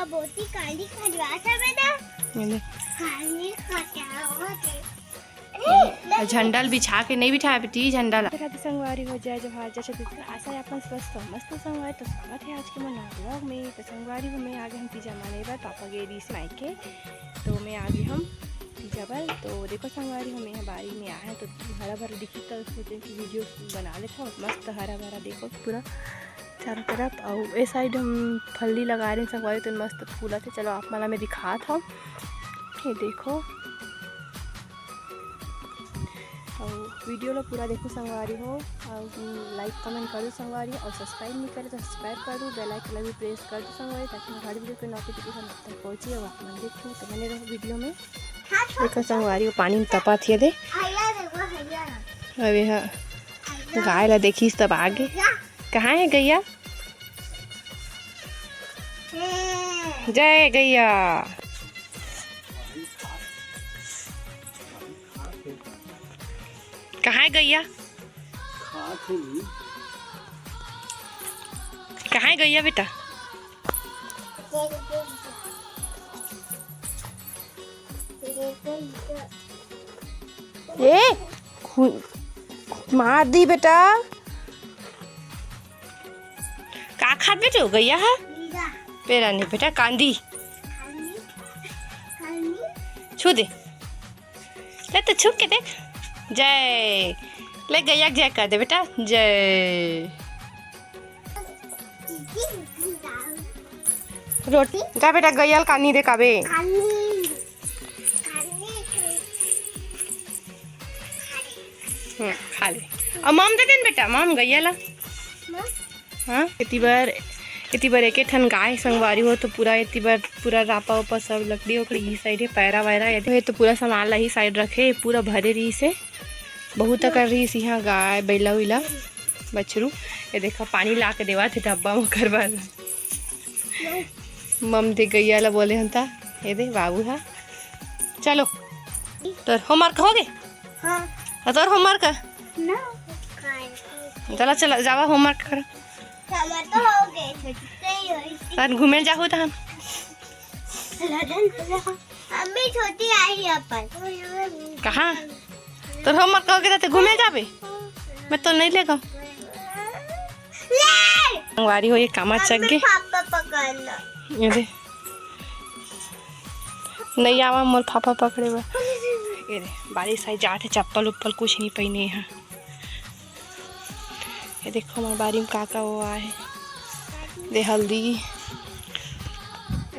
बहुत ही काली खजवा था बेटा। काली झंडा बिछा के नहीं बिठाया बेटी झंडा संगवारी हो जाए जब हार जैसे आशा है अपन स्वस्थ मस्त संगवारी तो स्वागत है आज के मन ब्लॉग में। तो संगवारी में आगे हम पिज्जा माने बार पापा गए री से के तो मैं आगे हम पिज्जा पर। तो देखो संगवारी हम यहाँ बारी में आए हैं तो हरा भरा दिखी तो सोचे कि वीडियो बना लेते हो। मस्त हरा भरा देखो पूरा चारों तरफ। और इस साइड हम फल्ली लगा रहे हैं संगवारी तो मस्त फूला थे। चलो आप मला में दिखा था ये देखो और वीडियो लो पूरा देखो संगवारी हो और लाइक कमेंट कर दो संगवारी और सब्सक्राइब नहीं करे तो सब्सक्राइब कर दो, बेल आइकन भी प्रेस कर दो संगवारी ताकि हमारी वीडियो की नोटिफिकेशन अब तक पहुँचे और आप मन देखो। तो मैंने रहो वीडियो में देखो संगवारी को पानी में तपा थे दे अभी हाँ गाय ला देखी तब आगे कहाँ है गैया। जय गैया कहाँ है गैया, कहाँ है गैया बेटा। ए मार दी बेटा का खात बेटो गैया है पेरा नहीं बेटा कांदी छू दे ले तो छू के देख। जय ले गैया जय कर दे बेटा जय। रोटी जा बेटा गैया कानी दे काबे खा ले और माम दे देन बेटा माम गैया ला। हाँ इतनी बार एक ठन गाय संगवारी हो तो पूरा इतनी बार पूरा रापा उपा सब लकड़ी उकड़ी ही साइड है पैरा वैरा ये तो पूरा सामान ला ही साइड रखे पूरा भरे रही से बहुत कर रही सी। यहाँ गाय बैला उला बछरू ये देखो पानी ला के देवा थे डब्बा में करवा मम दे गैया ला बोले हंता ये दे बाबू है। चलो तो होमवर्क हो गए हाँ तो होमवर्क चला चला जावा होमवर्क करो तो हो गए घूमे जाओ तो हम अम्मी छोटी आई अपन कहाँ तो होमवर्क हो गया तो घूमे जाबे मैं तो नहीं लेगा संगवारी हो ये कामा चक गे पापा पकड़ना ये दे नहीं आवा मोर पापा पकड़े बा ये दे बारिश आई जाते चप्पल उप्पल कुछ नहीं पहने यहाँ। ये देखो हमारे बारी में काका हुआ है दे हल्दी ये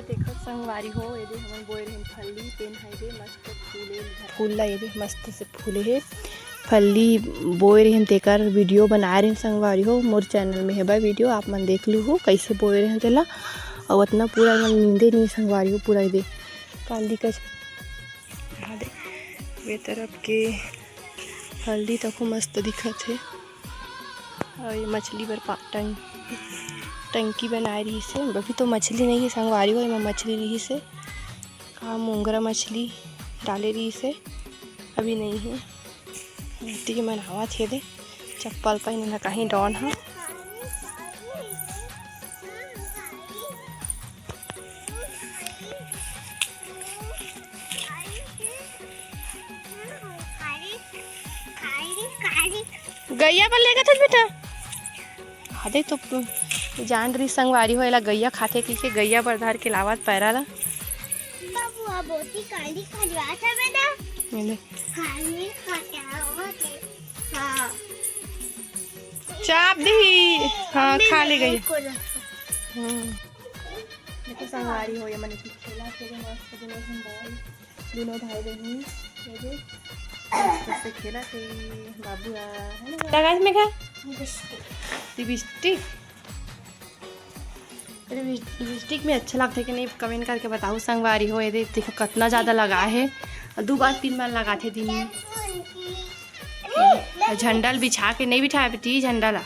देखो संगवारी हो ये दे हमारे बोए रहे फल्ली पेन है दे मस्त फूले फूल ये दे मस्त से फूले है फल्ली बोए रहे तेकर वीडियो बना रहे संगवारी हो मोर चैनल में है भाई वीडियो आप मन देख लू हो कैसे बोए रहे तेला और उतना पूरा नींदे नहीं संगवारी हो पूरा दे काली का दे वे तरफ के हल्दी तक मस्त दिखत है। और ये मछली पर टंकी बना रही से अभी तो मछली नहीं है संगवारी हो मछली रही से कहाँ मोंगरा मछली डाले रही से अभी नहीं है मिट्टी के मनावा थे दे चप्पल पहने ना कहीं डॉन है। गैया पर लेगा था बेटा खाते तो जान रही संगवारी हो गैया खाते की गैया पर धार के लावत पैरा ला बाबू बहुत ही काली खजवा था बेटा काली खजवा हाँ चाप दी हाँ खा ले गई देखो संगवारी हो ये मैंने खेला खेले मस्त दोनों भाई बहन से खेला थे बाबू है में क्या लिपस्टिक में अच्छा लगता है कि नहीं कमेंट करके बताओ संगवारी हो ये देखो कितना ज़्यादा लगा है 2 बार 3 बार लगाते दिन में। झंडा बिछा के नहीं बिठाया बेटी झंडा ला